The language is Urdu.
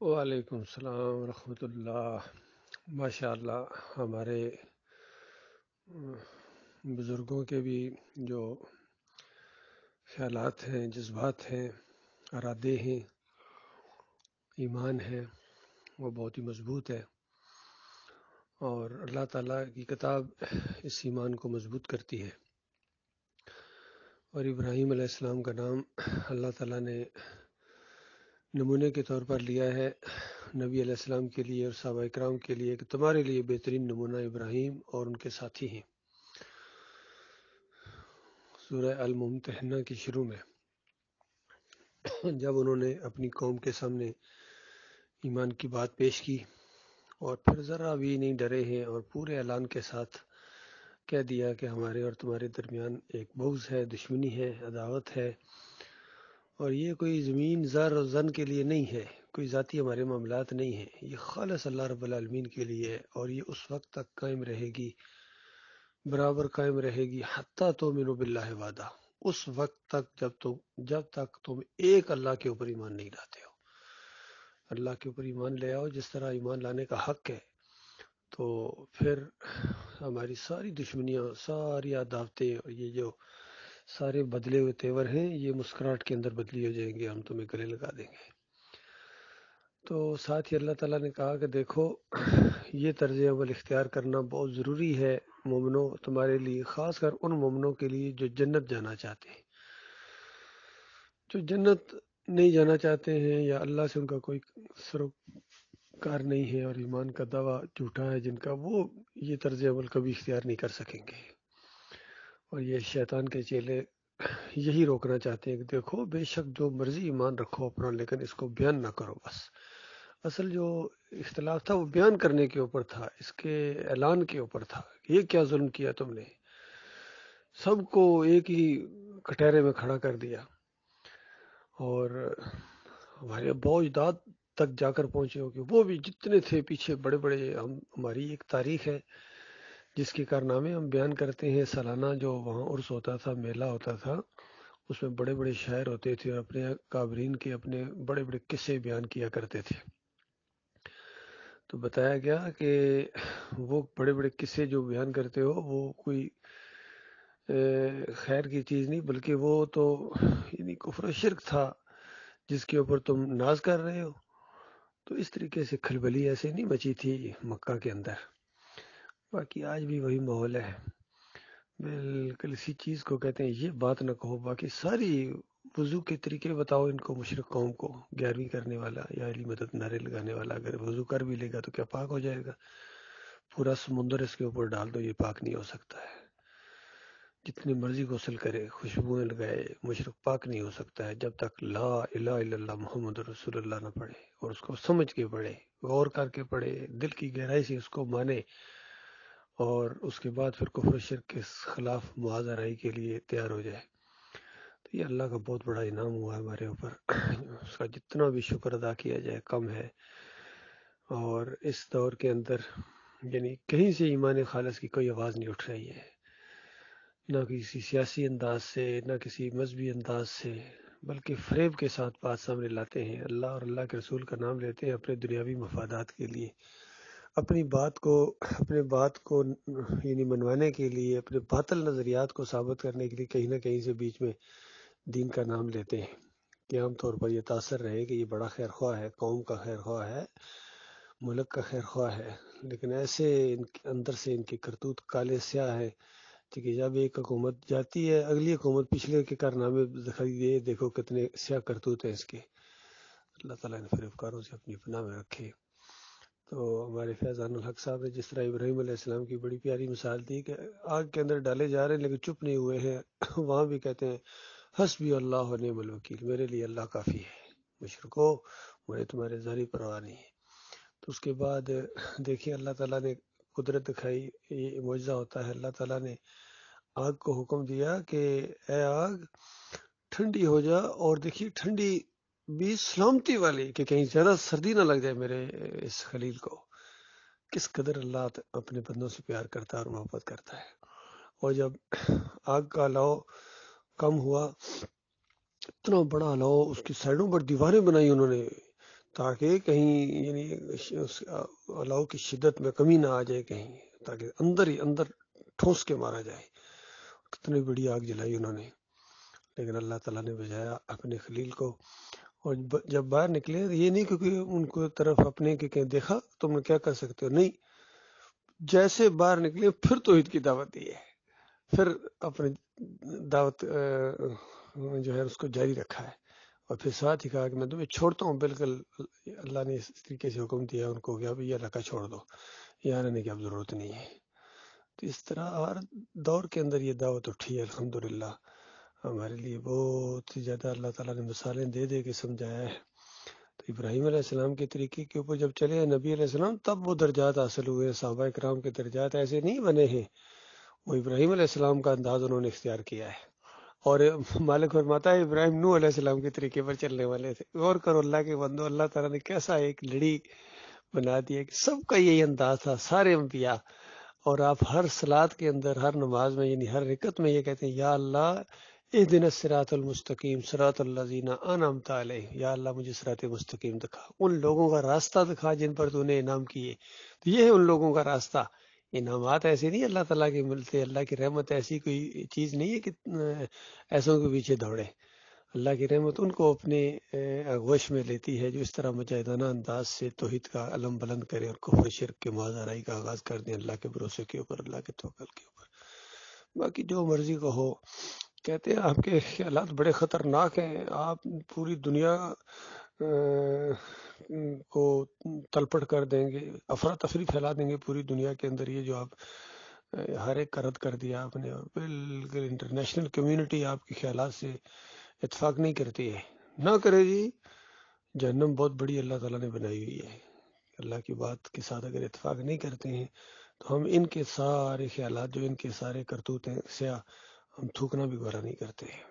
وعلیکم السلام ورحمۃ اللہ۔ ماشاء اللہ ہمارے بزرگوں کے بھی جو خیالات ہیں، جذبات ہیں، ارادے ہیں، ایمان ہے، وہ بہت ہی مضبوط ہے، اور اللہ تعالیٰ کی کتاب اس ایمان کو مضبوط کرتی ہے۔ اور ابراہیم علیہ السلام کا نام اللہ تعالیٰ نے نمونے کے طور پر لیا ہے نبی علیہ السلام کے لیے اور صحابہ اکرام کے لیے، کہ تمہارے لیے بہترین نمونہ ابراہیم اور ان کے ساتھی ہیں۔ سورہ الممتحنہ کی شروع میں جب انہوں نے اپنی قوم کے سامنے ایمان کی بات پیش کی اور پھر ذرا بھی نہیں ڈرے ہیں اور پورے اعلان کے ساتھ کہہ دیا کہ ہمارے اور تمہارے درمیان ایک بغض ہے، دشمنی ہے، عداوت ہے، اور یہ کوئی زمین زر اور زن کے لیے نہیں ہے، کوئی ذاتی ہمارے معاملات نہیں ہیں، یہ خالص اللہ رب العالمین کے لیے ہے، اور یہ اس وقت تک قائم رہے گی، برابر قائم رہے گی، حتیٰ تؤمنوا باللہ وحدہ، اس وقت تک جب تک تم ایک اللہ کے اوپر ایمان نہیں لاتے ہو۔ اللہ کے اوپر ایمان لے آؤ جس طرح ایمان لانے کا حق ہے، تو پھر ہماری ساری دشمنیاں، ساری عداوتیں اور یہ جو سارے بدلے ہوئے تیور ہیں، یہ مسکراہٹ کے اندر بدلی ہو جائیں گے، ہم تمہیں گلے لگا دیں گے۔ تو ساتھ ہی اللہ تعالیٰ نے کہا کہ دیکھو، یہ طرز عمل اختیار کرنا بہت ضروری ہے مومنوں، تمہارے لیے، خاص کر ان مومنوں کے لیے جو جنت جانا چاہتے ہیں۔ جو جنت نہیں جانا چاہتے ہیں یا اللہ سے ان کا کوئی سروکار نہیں ہے اور ایمان کا دعویٰ جھوٹا ہے جن کا، وہ یہ طرز عمل کبھی اختیار نہیں کر سکیں گے۔ اور یہ شیطان کے چیلے یہی روکنا چاہتے ہیں کہ دیکھو، بے شک جو مرضی ایمان رکھو اپنا، لیکن اس کو بیان نہ کرو بس۔ اصل جو اختلاف تھا وہ بیان کرنے کے اوپر تھا، اس کے اعلان کے اوپر تھا۔ یہ کیا ظلم کیا تم نے، سب کو ایک ہی کٹہرے میں کھڑا کر دیا، اور ہمارے اباء و اجداد تک جا کر پہنچے ہو کہ وہ بھی جتنے تھے پیچھے بڑے بڑے، ہماری ایک تاریخ ہے جس کے کارنامے ہم بیان کرتے ہیں۔ سالانہ جو وہاں عرس ہوتا تھا، میلہ ہوتا تھا، اس میں بڑے بڑے شاعر ہوتے تھے اور اپنے کابرین کے اپنے بڑے بڑے قصے بیان کیا کرتے تھے۔ تو بتایا گیا کہ وہ بڑے بڑے قصے جو بیان کرتے ہو، وہ کوئی خیر کی چیز نہیں، بلکہ وہ تو یعنی کفر و شرک تھا جس کے اوپر تم ناز کر رہے ہو۔ تو اس طریقے سے کھلبلی ایسے نہیں مچی تھی مکہ کے اندر۔ باقی آج بھی وہی ماحول ہے، بالکل اسی چیز کو کہتے ہیں یہ بات نہ کہو۔ باقی ساری وضو کے طریقے بتاؤ ان کو، مشرک قوم کو، 11ویں کرنے والا یا علی مدد نعرے لگانے والا اگر وضو کر بھی لے گا تو کیا پاک ہو جائے گا؟ پورا سمندر اس کے اوپر ڈال دو، یہ پاک نہیں ہو سکتا ہے۔ جتنی مرضی غسل کرے، خوشبوئیں لگائے، مشرک پاک نہیں ہو سکتا ہے جب تک لا الہ الا اللہ محمد رسول اللہ نہ پڑھے، اور اس کو سمجھ کے پڑھے، غور کر کے پڑھے، دل کی گہرائی سے اس کو مانے، اور اس کے بعد پھر کفر و شرک کے خلاف معاذ آرائی کے لیے تیار ہو جائے۔ تو یہ اللہ کا بہت بڑا انعام ہوا ہے ہمارے اوپر، اس کا جتنا بھی شکر ادا کیا جائے کم ہے۔ اور اس دور کے اندر یعنی کہیں سے ایمان خالص کی کوئی آواز نہیں اٹھ رہی ہے، نہ کسی سیاسی انداز سے، نہ کسی مذہبی انداز سے، بلکہ فریب کے ساتھ بات سامنے لاتے ہیں، اللہ اور اللہ کے رسول کا نام لیتے ہیں اپنے دنیاوی مفادات کے لیے، اپنے بات کو یعنی منوانے کے لیے، اپنے باطل نظریات کو ثابت کرنے کے لیے کہیں نہ کہیں سے بیچ میں دین کا نام لیتے ہیں، کہ عام طور پر یہ تاثر رہے کہ یہ بڑا خیر خواہ ہے، قوم کا خیر خواہ ہے، ملک کا خیر خواہ ہے، لیکن ایسے ان کے اندر سے ان کے کرتوت کالے سیاہ ہے کہ جب ایک حکومت جاتی ہے، اگلی حکومت پچھلے کے کارنامے دکھائی دے، دیکھو کتنے سیاہ کرتوت ہیں اس کے۔ اللہ تعالیٰ نے فریبکاروں سے اپنی پناہ میں رکھے۔ تو ہمارے فیضان الحق صاحب نے جس طرح ابراہیم علیہ السلام کی بڑی پیاری مثال دی کہ آگ کے اندر ڈالے جا رہے ہیں لیکن چپ نہیں ہوئے ہیں، وہاں بھی کہتے ہیں حسبی اللہ و نعم الوکیل، میرے لیے اللہ کافی ہے، مشرکو مجھے تمہارے ذری پرواہ نہیں ہے۔ تو اس کے بعد دیکھیں اللہ تعالیٰ نے قدرت دکھائی، یہ معجزہ ہوتا ہے۔ اللہ تعالیٰ نے آگ کو حکم دیا کہ اے آگ ٹھنڈی ہو جا، اور دیکھیے ٹھنڈی بھی سلامتی والی، کہ کہیں زیادہ سردی نہ لگ جائے میرے اس خلیل کو۔ کس قدر اللہ اپنے بندوں سے پیار کرتا ہے اور محبت کرتا ہے۔ اور جب آگ کا الاؤ کم ہوا، اتنا بڑا الاؤ، اس کی سائڈوں پر دیواریں بنائی انہوں نے، تاکہ کہیں یعنی اس الاؤ کی شدت میں کمی نہ آ جائے کہیں، تاکہ اندر ہی اندر ٹھونس کے مارا جائے۔ کتنی بڑی آگ جلائی انہوں نے، لیکن اللہ تعالیٰ نے بجایا اپنے خلیل کو۔ اور جب باہر نکلے، یہ نہیں کیونکہ ان کو طرف اپنے کہ کہیں دیکھا تم نے کیا کر سکتے ہو، نہیں، جیسے باہر نکلے پھر توحید کی دعوت دی ہے، پھر اپنی دعوت جو ہے اس کو جاری رکھا ہے، اور پھر ساتھ ہی کہا کہ میں تمہیں چھوڑتا ہوں بالکل۔ اللہ نے اس طریقے سے حکم دیا ان کو کہ اب یہ علاقہ چھوڑ دو، یہاں رہنے کی اب ضرورت نہیں ہے۔ تو اس طرح ہر دور کے اندر یہ دعوت اٹھی ہے، الحمدللہ۔ ہمارے لیے بہت ہی زیادہ اللہ تعالیٰ نے مثالیں دے دے کے سمجھایا ہے۔ تو ابراہیم علیہ السلام کے طریقے کے اوپر جب چلے نبی علیہ السلام، تب وہ درجات حاصل ہوئے۔ صحابہ کرام کے درجات ایسے نہیں بنے ہیں، وہ ابراہیم علیہ السلام کا انداز انہوں نے اختیار کیا ہے۔ اور مالک فرماتا ہے ابراہیم نوح علیہ السلام کے طریقے پر چلنے والے تھے۔ غور کرو اللہ کے بندو، اللہ تعالیٰ نے کیسا ایک لڑی بنا دیا کہ سب کا یہی انداز تھا، سارے انبیاء۔ اور آپ ہر صلات کے اندر، ہر نماز میں، یعنی ہر رکعت میں یہ کہتے ہیں یا اللہ اہدنا الصراط المستقیم صراط الذین انعمت علیہم، یا اللہ مجھے صراط مستقیم دکھا، ان لوگوں کا راستہ دکھا جن پر تو نے انعام کیے۔ تو یہ ہے ان لوگوں کا راستہ۔ انعامات ایسے نہیں اللہ تعالیٰ کے ملتے، اللہ کی رحمت ایسی کوئی چیز نہیں ہے کہ ایسوں کے پیچھے دوڑے۔ اللہ کی رحمت ان کو اپنے آغوش میں لیتی ہے جو اس طرح مجاہدانہ انداز سے توحید کا علم بلند کرے اور کفر شرک کے معاذ کا آغاز کر دیں، اللہ کے بھروسے کے اوپر، اللہ کے توکل کے اوپر۔ باقی جو مرضی کا ہو، کہتے ہیں آپ کے خیالات بڑے خطرناک ہیں، آپ پوری دنیا کو تلپٹ کر دیں گے، افراتفری پھیلا دیں گے پوری دنیا کے اندر۔ یہ جو آپ ہر ایک کا رد کر دیا آپ نے، اور بالکل انٹرنیشنل کمیونٹی آپ کے خیالات سے اتفاق نہیں کرتی ہے، نہ کرے جی۔ جہنم بہت بڑی اللہ تعالیٰ نے بنائی ہوئی ہے، اللہ کی بات کے ساتھ اگر اتفاق نہیں کرتے ہیں تو ہم ان کے سارے خیالات، جو ان کے سارے کرتوت ہیں سیاہ، ہم تھوکنا بھی گوارا نہیں کرتے ہیں۔